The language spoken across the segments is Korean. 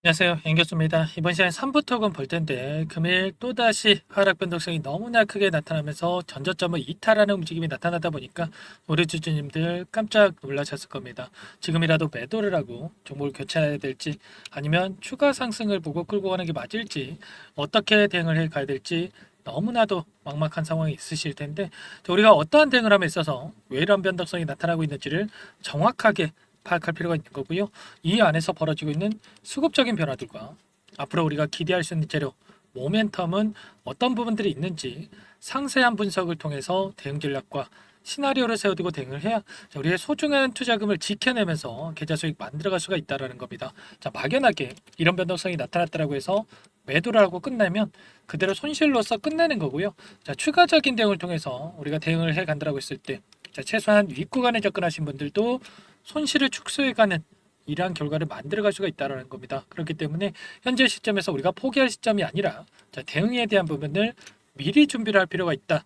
안녕하세요. 연교수입니다. 이번 시간 3부토금 볼 텐데 금일 또다시 하락 변동성이 너무나 크게 나타나면서 전저점을 이탈하는 움직임이 나타나다 보니까 우리 주주님들 깜짝 놀라셨을 겁니다. 지금이라도 매도를 하고 종목을 교체해야 될지 아니면 추가 상승을 보고 끌고 가는 게 맞을지 어떻게 대응을 해 가야 될지 너무나도 막막한 상황이 있으실 텐데 우리가 어떠한 대응을 함에 있어서 왜 이런 변동성이 나타나고 있는지를 정확하게 파악할 필요가 있는 거고요. 이 안에서 벌어지고 있는 수급적인 변화들과 앞으로 우리가 기대할 수 있는 재료, 모멘텀은 어떤 부분들이 있는지 상세한 분석을 통해서 대응 전략과 시나리오를 세워두고 대응을 해야 우리의 소중한 투자금을 지켜내면서 계좌 수익 만들어갈 수가 있다는 겁니다. 자, 막연하게 이런 변동성이 나타났다고 해서 매도를 하고 끝내면 그대로 손실로서 끝내는 거고요. 자, 추가적인 대응을 통해서 우리가 대응을 해 간다고 했을 때 최소한 윗구간에 접근하신 분들도 손실을 축소해가는 이러한 결과를 만들어갈 수가 있다는 겁니다. 그렇기 때문에 현재 시점에서 우리가 포기할 시점이 아니라 대응에 대한 부분을 미리 준비를 할 필요가 있다.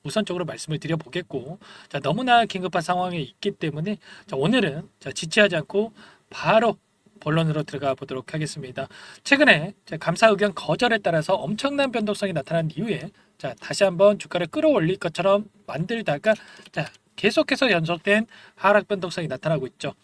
우선적으로 말씀을 드려보겠고, 너무나 긴급한 상황에 있기 때문에 오늘은 지체하지 않고 바로 본론으로 들어가 보도록 하겠습니다. 최근에 감사 의견 거절에 따라서 엄청난 변동성이 나타난 이후에 다시 한번 주가를 끌어올릴 것처럼 만들다가 계속해서 연속된 하락 변동성이 나타나고 있죠.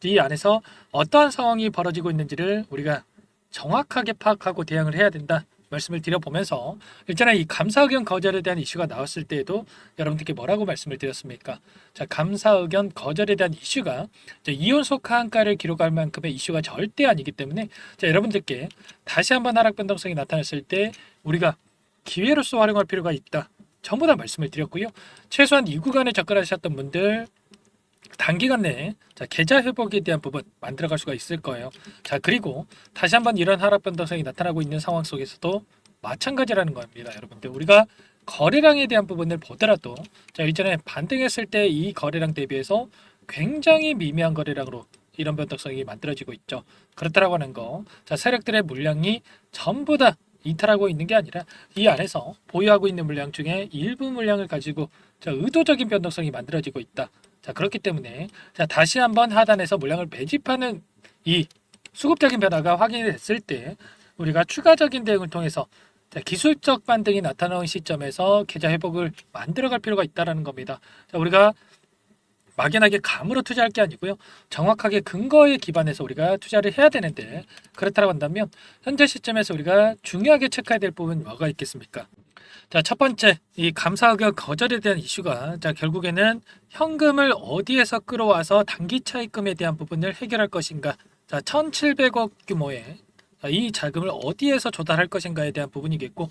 이 안에서 어떠한 상황이 벌어지고 있는지를 우리가 정확하게 파악하고 대응을 해야 된다. 말씀을 드려보면서 일전에 이 감사 의견 거절에 대한 이슈가 나왔을 때에도 여러분들께 뭐라고 말씀을 드렸습니까? 감사 의견 거절에 대한 이슈가 이혼속 하한가를 기록할 만큼의 이슈가 절대 아니기 때문에 여러분들께 다시 한번 하락 변동성이 나타났을 때 우리가 기회로서 활용할 필요가 있다. 전부 다 말씀을 드렸고요. 최소한 이 구간에 접근하셨던 분들 단기간 내에 계좌 회복에 대한 부분 만들어갈 수가 있을 거예요. 그리고 다시 한번 이런 하락 변동성이 나타나고 있는 상황 속에서도 마찬가지라는 겁니다. 여러분들 우리가 거래량에 대한 부분을 보더라도 일전에 반등했을 때 이 거래량 대비해서 굉장히 미미한 거래량으로 이런 변동성이 만들어지고 있죠. 그렇다라고 하는 거. 세력들의 물량이 전부 다 이탈하고 있는 게 아니라 이 안에서 보유하고 있는 물량 중에 일부 물량을 가지고 의도적인 변동성이 만들어지고 있다. 그렇기 때문에 다시 한번 하단에서 물량을 매집하는 이 수급적인 변화가 확인이 됐을 때 우리가 추가적인 대응을 통해서 기술적 반등이 나타나는 시점에서 계좌 회복을 만들어갈 필요가 있다는 겁니다. 우리가 막연하게 감으로 투자할 게 아니고요. 정확하게 근거에 기반해서 우리가 투자를 해야 되는데 그렇다고 한다면 현재 시점에서 우리가 중요하게 체크해야 될 부분이 뭐가 있겠습니까? 첫 번째, 이 감사 의견 거절에 대한 이슈가 결국에는 현금을 어디에서 끌어와서 단기 차입금에 대한 부분을 해결할 것인가. 1,700억 규모의 이 자금을 어디에서 조달할 것인가에 대한 부분이겠고,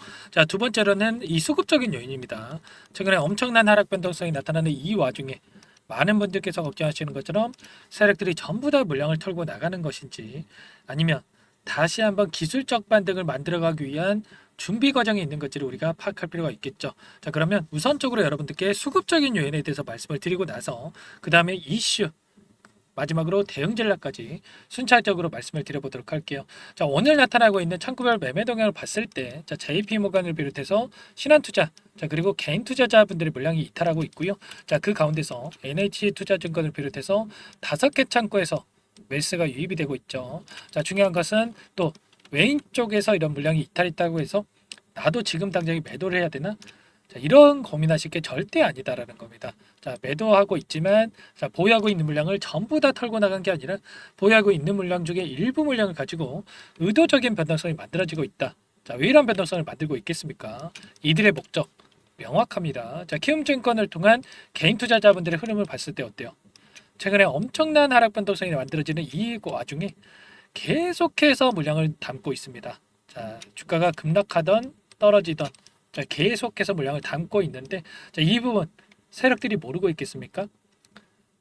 두 번째로는 이 수급적인 요인입니다. 최근에 엄청난 하락 변동성이 나타나는 이 와중에 많은 분들께서 걱정하시는 것처럼 세력들이 전부 다 물량을 털고 나가는 것인지 아니면 다시 한번 기술적 반등을 만들어가기 위한 준비 과정에 있는 것들을 우리가 파악할 필요가 있겠죠. 그러면 우선적으로 여러분들께 수급적인 요인에 대해서 말씀을 드리고 나서 그 다음에 이슈 마지막으로 대응 전략까지 순차적으로 말씀을 드려보도록 할게요. 오늘 나타나고 있는 창구별 매매 동향을 봤을 때 JP 모간을 비롯해서 신한투자 그리고 개인 투자자분들의 물량이 이탈하고 있고요. 그 가운데서 NH투자증권을 비롯해서 5개 창구에서 매수가 유입이 되고 있죠. 중요한 것은 또 외인 쪽에서 이런 물량이 이탈했다고 해서 나도 지금 당장에 매도를 해야 되나? 이런 고민하실 게 절대 아니다라는 겁니다. 매도하고 있지만 보유하고 있는 물량을 전부 다 털고 나간 게 아니라 보유하고 있는 물량 중에 일부 물량을 가지고 의도적인 변동성이 만들어지고 있다. 왜 이런 변동성을 만들고 있겠습니까? 이들의 목적 명확합니다. 키움증권을 통한 개인 투자자분들의 흐름을 봤을 때 어때요? 최근에 엄청난 하락 변동성이 만들어지는 이 와중에 계속해서 물량을 담고 있습니다. 주가가 급락하던 떨어지던 계속해서 물량을 담고 있는데 이 부분 세력들이 모르고 있겠습니까?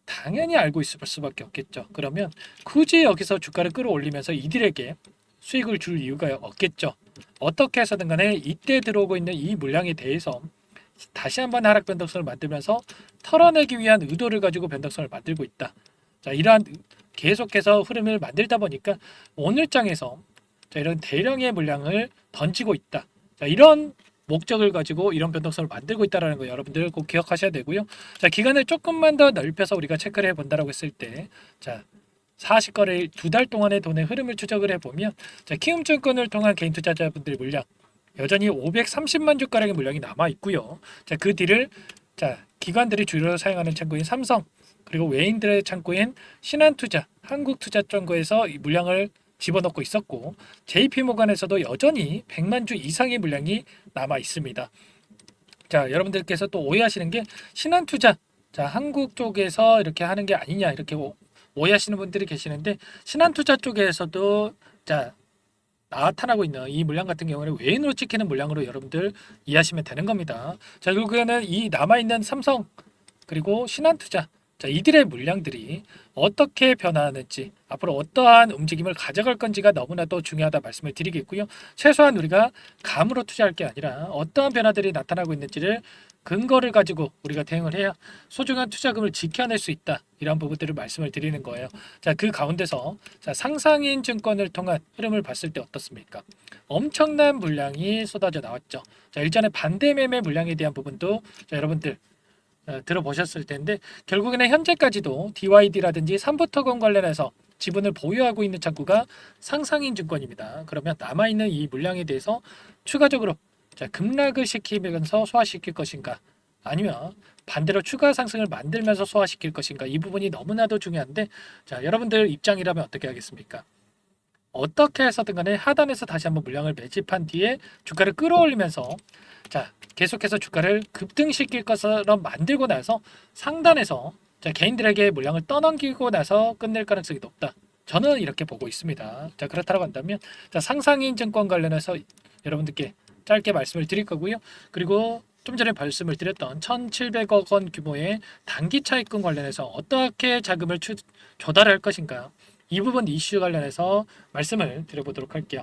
당연히 알고 있을 수밖에 없겠죠. 그러면 굳이 여기서 주가를 끌어올리면서 이들에게 수익을 줄 이유가 없겠죠. 어떻게 해서든 간에 이때 들어오고 있는 이 물량에 대해서 다시 한번 하락 변동성을 만들면서 털어내기 위한 의도를 가지고 변동성을 만들고 있다. 이러한 계속해서 흐름을 만들다 보니까 오늘 장에서 이런 대량의 물량을 던지고 있다. 이런 목적을 가지고 이런 변동성을 만들고 있다는 거 여러분들 꼭 기억하셔야 되고요. 기간을 조금만 더 넓혀서 우리가 체크를 해본다라고 했을 때, 40거래일 2달 동안의 돈의 흐름을 추적을 해보면 자, 키움증권을 통한 개인 투자자분들의 물량 여전히 530만 주가량의 물량이 남아 있고요. 자, 그 뒤를 자, 기관들이 주로 사용하는 창구인 삼성 그리고 외인들의 창구인 신한투자, 한국투자증권에서 이 물량을 집어넣고 있었고 JP모간에서도 여전히 100만 주 이상의 물량이 남아 있습니다. 자, 여러분들께서 또 오해하시는 게 신한투자, 자, 한국 쪽에서 이렇게 하는 게 아니냐 이렇게 오해하시는 분들이 계시는데 신한투자 쪽에서도 자, 나타나고 있는 이 물량 같은 경우는 외인으로 찍히는 물량으로 여러분들 이해하시면 되는 겁니다. 자, 결국에는 이 남아있는 삼성 그리고 신한투자 자, 이들의 물량들이 어떻게 변화하는지 앞으로 어떠한 움직임을 가져갈 건지가 너무나도 중요하다 말씀을 드리겠고요. 최소한 우리가 감으로 투자할 게 아니라 어떠한 변화들이 나타나고 있는지를 근거를 가지고 우리가 대응을 해야 소중한 투자금을 지켜낼 수 있다. 이런 부분들을 말씀을 드리는 거예요. 자, 그 가운데서 자, 상상인 증권을 통한 흐름을 봤을 때 어떻습니까? 엄청난 물량이 쏟아져 나왔죠. 자, 일전에 반대 매매 물량에 대한 부분도 자, 여러분들 들어보셨을 텐데 결국에는 현재까지도 DYD라든지 삼부토건 관련해서 지분을 보유하고 있는 창구가 상상인 증권입니다. 그러면 남아있는 이 물량에 대해서 추가적으로 자, 급락을 시키면서 소화시킬 것인가 아니면 반대로 추가 상승을 만들면서 소화시킬 것인가 이 부분이 너무나도 중요한데 자, 여러분들 입장이라면 어떻게 하겠습니까? 어떻게 해서든 간에 하단에서 다시 한번 물량을 매집한 뒤에 주가를 끌어올리면서 자, 계속해서 주가를 급등시킬 것처럼 만들고 나서 상단에서 자, 개인들에게 물량을 떠넘기고 나서 끝낼 가능성이 높다. 저는 이렇게 보고 있습니다. 자, 그렇다고 한다면 자, 상상인 증권 관련해서 여러분들께 짧게 말씀을 드릴 거고요. 그리고 좀 전에 말씀을 드렸던 1,700억 원 규모의 단기 차익금 관련해서 어떻게 자금을 조달할 것인가 이 부분 이슈 관련해서 말씀을 드려보도록 할게요.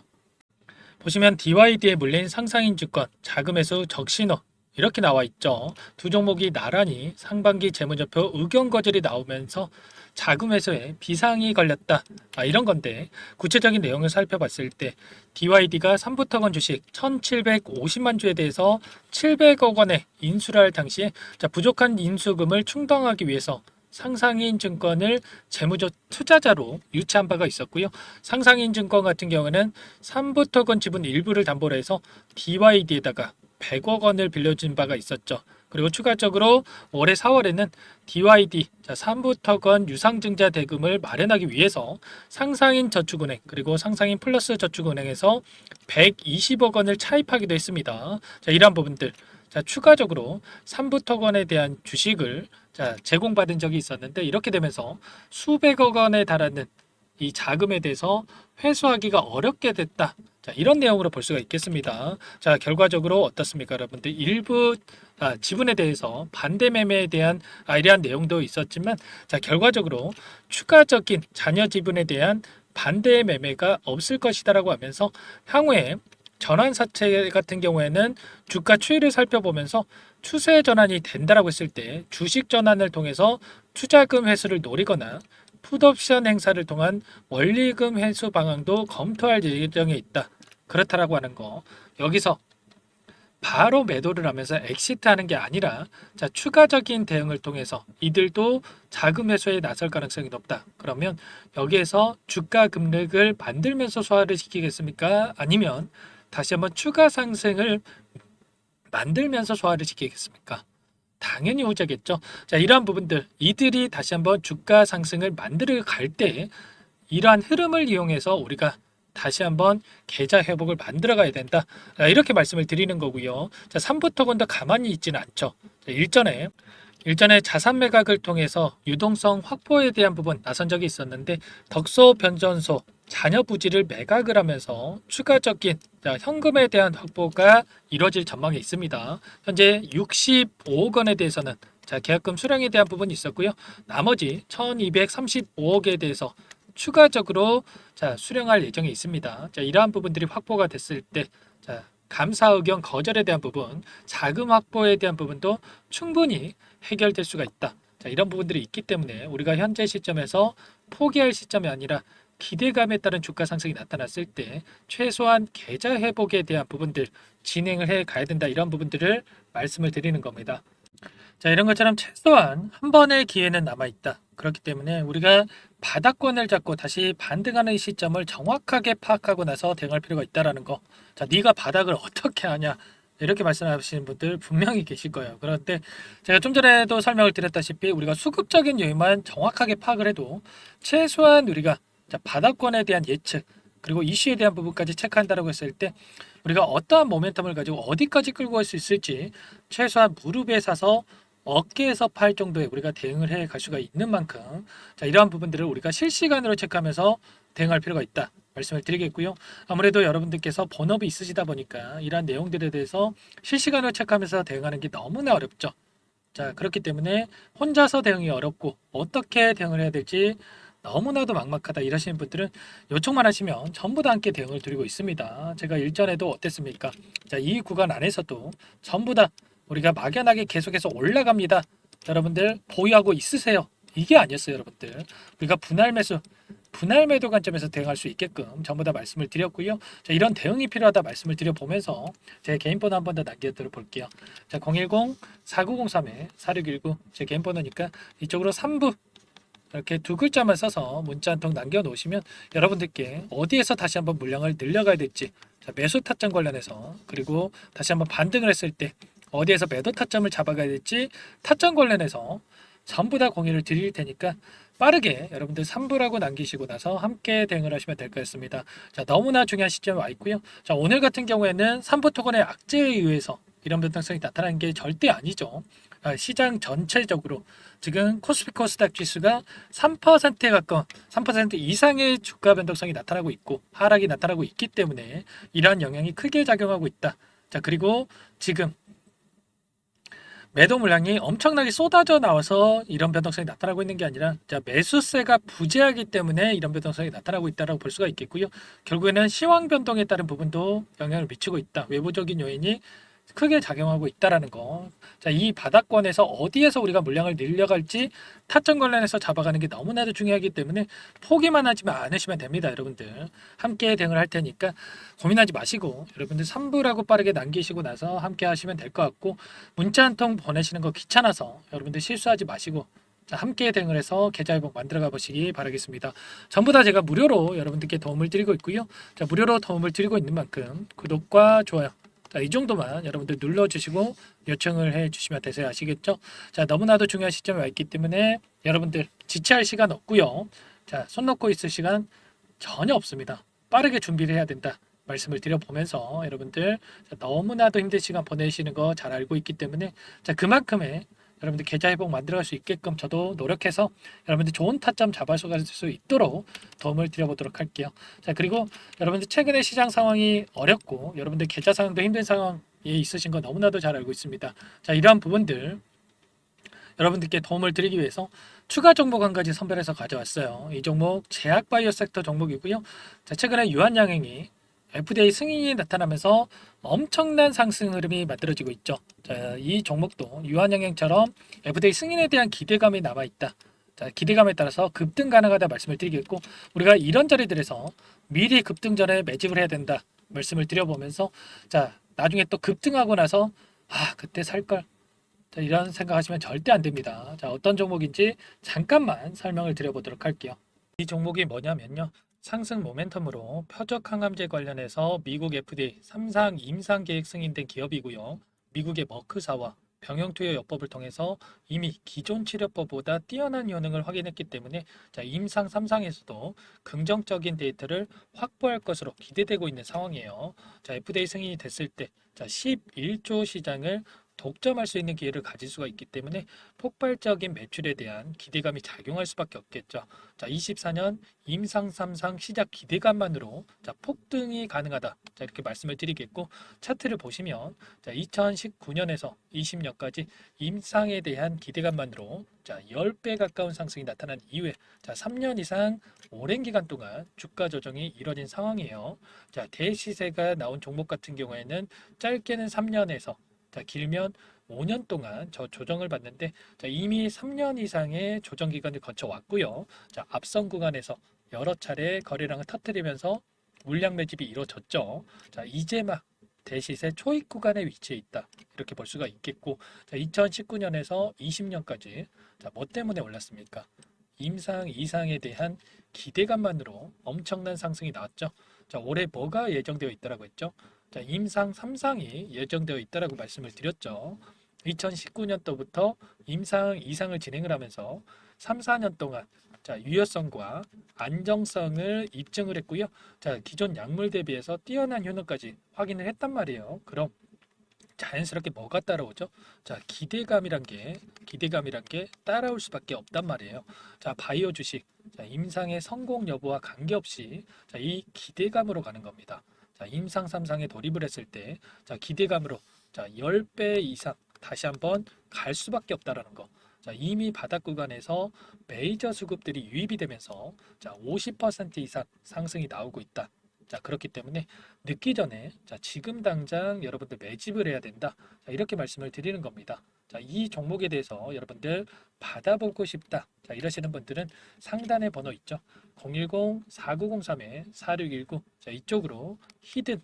보시면 DYD에 물린 상상인 주권, 자금매수 적신호 이렇게 나와 있죠. 두 종목이 나란히 상반기 재무제표 의견 거절이 나오면서 자금 매수에 비상이 걸렸다. 이런 건데 구체적인 내용을 살펴봤을 때 DYD가 삼부토건 주식 1,750만 주에 대해서 700억 원에 인수를 할 당시에 자, 부족한 인수금을 충당하기 위해서 상상인 증권을 재무적 투자자로 유치한 바가 있었고요. 상상인 증권 같은 경우는 삼부토건 지분 일부를 담보로 해서 DYD에다가 100억 원을 빌려준 바가 있었죠. 그리고 추가적으로 올해 4월에는 DYD 삼부토건 유상증자 대금을 마련하기 위해서 상상인 저축은행 그리고 상상인 플러스 저축은행에서 120억 원을 차입하기도 했습니다. 자, 이러한 부분들 자, 추가적으로 삼부토건에 대한 주식을 자, 제공받은 적이 있었는데 이렇게 되면서 수백억 원에 달하는 이 자금에 대해서 회수하기가 어렵게 됐다. 자, 이런 내용으로 볼 수가 있겠습니다. 자, 결과적으로 어떻습니까, 여러분들? 일부 지분에 대해서 반대 매매에 대한 이러한 내용도 있었지만, 자, 결과적으로 추가적인 잔여 지분에 대한 반대 매매가 없을 것이다라고 하면서 향후에 전환사채 같은 경우에는 주가 추이를 살펴보면서 추세 전환이 된다라고 했을 때 주식 전환을 통해서 투자금 회수를 노리거나 풋옵션 행사를 통한 원리금 회수 방안도 검토할 예정에 있다. 그렇다라고 하는 거. 여기서 바로 매도를 하면서 엑시트하는 게 아니라 자, 추가적인 대응을 통해서 이들도 자금 회수에 나설 가능성이 높다. 그러면 여기에서 주가 급락을 만들면서 소화를 시키겠습니까? 아니면 다시 한번 추가 상승을 만들면서 소화를 시키겠습니까? 당연히 후자겠죠. 자, 이러한 부분들 이들이 다시 한번 주가 상승을 만들어 갈 때 이러한 흐름을 이용해서 우리가 다시 한번 계좌 회복을 만들어 가야 된다. 자, 이렇게 말씀을 드리는 거고요. 자, 3부터건도 가만히 있지는 않죠. 자, 일전에 자산 매각을 통해서 유동성 확보에 대한 부분 나선 적이 있었는데 덕소 변전소 잔여 부지를 매각을 하면서 추가적인 현금에 대한 확보가 이뤄질 전망이 있습니다. 현재 65억 원에 대해서는 계약금 수령에 대한 부분이 있었고요. 나머지 1235억에 대해서 추가적으로 수령할 예정이 있습니다. 이러한 부분들이 확보가 됐을 때 감사 의견 거절에 대한 부분, 자금 확보에 대한 부분도 충분히 해결될 수가 있다. 이런 부분들이 있기 때문에 우리가 현재 시점에서 포기할 시점이 아니라 기대감에 따른 주가 상승이 나타났을 때 최소한 계좌 회복에 대한 부분들 진행을 해 가야 된다. 이런 부분들을 말씀을 드리는 겁니다. 자, 이런 것처럼 최소한 한 번의 기회는 남아 있다. 그렇기 때문에 우리가 바닥권을 잡고 다시 반등하는 시점을 정확하게 파악하고 나서 대응할 필요가 있다라는 거. 자, 네가 바닥을 어떻게 하냐? 이렇게 말씀하시는 분들 분명히 계실 거예요. 그런데 제가 좀 전에도 설명을 드렸다시피 우리가 수급적인 요인만 정확하게 파악을 해도 최소한 우리가 자, 바닥권에 대한 예측 그리고 이슈에 대한 부분까지 체크한다라고 했을 때 우리가 어떠한 모멘텀을 가지고 어디까지 끌고 갈 수 있을지 최소한 무릎에 사서 어깨에서 팔 정도의 우리가 대응을 해 갈 수가 있는 만큼 자, 이러한 부분들을 우리가 실시간으로 체크하면서 대응할 필요가 있다 말씀을 드리겠고요. 아무래도 여러분들께서 본업이 있으시다 보니까 이러한 내용들에 대해서 실시간으로 체크하면서 대응하는 게 너무나 어렵죠. 자, 그렇기 때문에 혼자서 대응이 어렵고 어떻게 대응을 해야 될지 너무나도 막막하다 이러시는 분들은 요청만 하시면 전부 다 함께 대응을 드리고 있습니다. 제가 일전에도 어땠습니까? 자, 이 구간 안에서도 전부 다 우리가 막연하게 계속해서 올라갑니다. 여러분들 보유하고 있으세요. 이게 아니었어요, 여러분들. 우리가 분할 매도 관점에서 대응할 수 있게끔 전부 다 말씀을 드렸고요. 자, 이런 대응이 필요하다 말씀을 드려보면서 제 개인 번호 한 번 더 남겨드려 볼게요. 자, 010-4903-4619 제 개인 번호니까 이쪽으로 3부 이렇게 두 글자만 써서 문자 한 통 남겨놓으시면 여러분들께 어디에서 다시 한번 물량을 늘려가야 될지 자, 매수 타점 관련해서 그리고 다시 한번 반등을 했을 때 어디에서 매도 타점을 잡아가야 될지 타점 관련해서 전부 다 공유를 드릴 테니까 빠르게 여러분들 3부라고 남기시고 나서 함께 대응을 하시면 될 것 같습니다. 자, 너무나 중요한 시점에 와 있고요. 자, 오늘 같은 경우에는 3부 토건의 악재에 의해서 이런 변동성이 나타나는 게 절대 아니죠. 시장 전체적으로 지금 코스피 코스닥 지수가 3%에 가까운 3% 이상의 주가 변동성이 나타나고 있고 하락이 나타나고 있기 때문에 이러한 영향이 크게 작용하고 있다. 자, 그리고 지금 매도 물량이 엄청나게 쏟아져 나와서 이런 변동성이 나타나고 있는 게 아니라 자, 매수세가 부재하기 때문에 이런 변동성이 나타나고 있다고 볼 수가 있겠고요. 결국에는 시황 변동에 따른 부분도 영향을 미치고 있다. 외부적인 요인이 크게 작용하고 있다라는 거. 자, 이 바닥권에서 어디에서 우리가 물량을 늘려갈지 타점 관련해서 잡아가는 게 너무나도 중요하기 때문에 포기만 하지 않으시면 됩니다, 여러분들. 함께 대응을 할 테니까 고민하지 마시고 여러분들 3부라고 빠르게 남기시고 나서 함께 하시면 될 것 같고 문자 한 통 보내시는 거 귀찮아서 여러분들 실수하지 마시고 자, 함께 대응을 해서 계좌 회복 만들어가 보시기 바라겠습니다. 전부 다 제가 무료로 여러분들께 도움을 드리고 있고요. 자, 무료로 도움을 드리고 있는 만큼 구독과 좋아요 자, 이 정도만 여러분들 눌러주시고 요청을 해주시면 되세요. 아시겠죠? 자, 너무나도 중요한 시점에 와 있기 때문에 여러분들 지체할 시간 없고요. 자, 손 놓고 있을 시간 전혀 없습니다. 빠르게 준비를 해야 된다. 말씀을 드려보면서 여러분들 자, 너무나도 힘든 시간 보내시는 거 잘 알고 있기 때문에 자, 그만큼의 여러분들 계좌 회복 만들어갈 수 있게끔 저도 노력해서 여러분들 좋은 타점 잡아갈 수 있도록 도움을 드려보도록 할게요. 자, 그리고 여러분들 최근에 시장 상황이 어렵고 여러분들 계좌 상황도 힘든 상황에 있으신 거 너무나도 잘 알고 있습니다. 자, 이러한 부분들 여러분들께 도움을 드리기 위해서 추가 종목 한 가지 선별해서 가져왔어요. 이 종목 제약바이오 섹터 종목이고요. 자, 최근에 유한양행이 FDA 승인이 나타나면서 엄청난 상승 흐름이 만들어지고 있죠. 자, 이 종목도 유한양행처럼 FDA 승인에 대한 기대감이 남아 있다. 자, 기대감에 따라서 급등 가능하다 말씀을 드리겠고 우리가 이런 자리들에서 미리 급등 전에 매집을 해야 된다 말씀을 드려보면서 자, 나중에 또 급등하고 나서 그때 살 걸. 자, 이런 생각하시면 절대 안 됩니다. 자, 어떤 종목인지 잠깐만 설명을 드려보도록 할게요. 이 종목이 뭐냐면요. 상승 모멘텀으로 표적 항암제 관련해서 미국 FDA 3상 임상 계획 승인된 기업이고요. 미국의 머크사와 병용투여요법을 통해서 이미 기존 치료법보다 뛰어난 효능을 확인했기 때문에 자, 임상 3상에서도 긍정적인 데이터를 확보할 것으로 기대되고 있는 상황이에요. 자, FDA 승인이 됐을 때 자, 11조 시장을 독점할 수 있는 기회를 가질 수가 있기 때문에 폭발적인 매출에 대한 기대감이 작용할 수밖에 없겠죠. 자, 24년 임상 3상 시작 기대감만으로 자, 폭등이 가능하다. 자, 이렇게 말씀을 드리겠고 차트를 보시면 자, 2019년에서 20년까지 임상에 대한 기대감만으로 자, 10배 가까운 상승이 나타난 이후에 자, 3년 이상 오랜 기간 동안 주가 조정이 이뤄진 상황이에요. 자, 대시세가 나온 종목 같은 경우에는 짧게는 3년에서 자, 길면 5년 동안 저 조정을 받는데 자, 이미 3년 이상의 조정 기간을 거쳐 왔고요. 자, 앞선 구간에서 여러 차례 거래량을 터뜨리면서 물량 매집이 이루어졌죠. 자, 이제 막 대시세 초입 구간에 위치해 있다. 이렇게 볼 수가 있겠고 자, 2019년에서 20년까지 자, 뭐 때문에 올랐습니까? 임상, 이상에 대한 기대감만으로 엄청난 상승이 나왔죠. 자, 올해 뭐가 예정되어 있다라고 했죠? 자, 임상 3상이 예정되어 있다라고 말씀을 드렸죠. 2019년도부터 임상, 이상을 진행을 하면서 3, 4년 동안 자, 유효성과 안정성을 입증을 했고요. 자, 기존 약물 대비해서 뛰어난 효능까지 확인을 했단 말이에요. 그럼 자연스럽게 뭐가 따라오죠? 자, 기대감이란 게 따라올 수밖에 없단 말이에요. 자, 바이오 주식, 자, 임상의 성공 여부와 관계없이 자, 이 기대감으로 가는 겁니다. 자, 임상 3상에 돌입을 했을 때, 자, 기대감으로 자, 10배 이상 다시 한번 갈 수밖에 없다라는 거. 자, 이미 바닥 구간에서 메이저 수급들이 유입이 되면서 자, 50% 이상 상승이 나오고 있다. 자, 그렇기 때문에 늦기 전에 자, 지금 당장 여러분들 매집을 해야 된다. 자, 이렇게 말씀을 드리는 겁니다. 자, 이 종목에 대해서 여러분들 받아보고 싶다. 자, 이러시는 분들은 상단에 번호 있죠. 010-4903-4619. 자, 이쪽으로 히든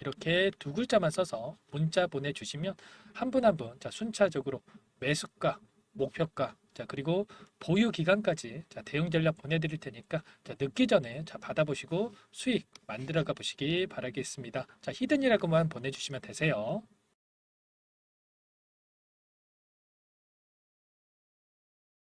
이렇게 두 글자만 써서 문자 보내주시면 한 분 한 분 자, 순차적으로 매수가, 목표가, 자, 그리고 보유 기간까지 자, 대응 전략 보내드릴 테니까 자, 늦기 전에 자, 받아보시고 수익 만들어가 보시기 바라겠습니다. 자, 히든이라고만 보내주시면 되세요.